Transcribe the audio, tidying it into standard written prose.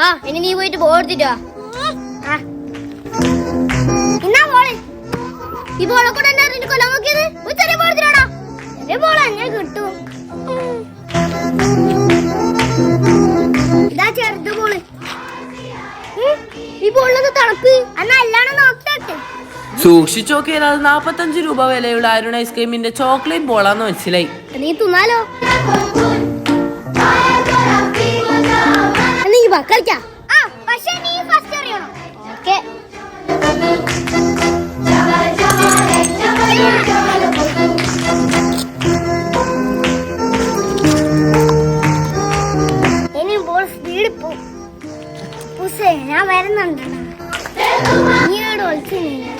ആ ഇനി നീ പോയിട്ട് ബോർത്തിട്ടോ എന്നാ ബോള് ഈ ബോളെ കൂടെ എന്നെ കൊല്ലാൻ നോക്കിയത് ഒരു ചെറിയ ബോളത്തിനാടാ ചെറിയ ബോൾ എന്നെ കിട്ടും ഇതാ ചെറുത് ബോള് ഈ ബോളിലൊക്കെ തണുപ്പ് എന്നാ എല്ലാണോ നോക്കിട്ടെ സൂക്ഷിച്ചു നോക്കിയാൽ അത് 45 രൂപ വിലയുള്ള അരുൺ ഐസ്ക്രീമിന്റെ ചോക്ലേറ്റ് ബോളാന്ന് മനസ്സിലായി. നീ തിന്നാലോ നീ കളിക്കാം പക്ഷേ നീ ഫസ്റ്റ് അറിയണം. ഓക്കേ ഇനി ബോൾ സ്പീഡിൽ പോകും. ഞാൻ വരുന്നുണ്ട്. നീയോട് ഒളിച്ചു നീങ്ങ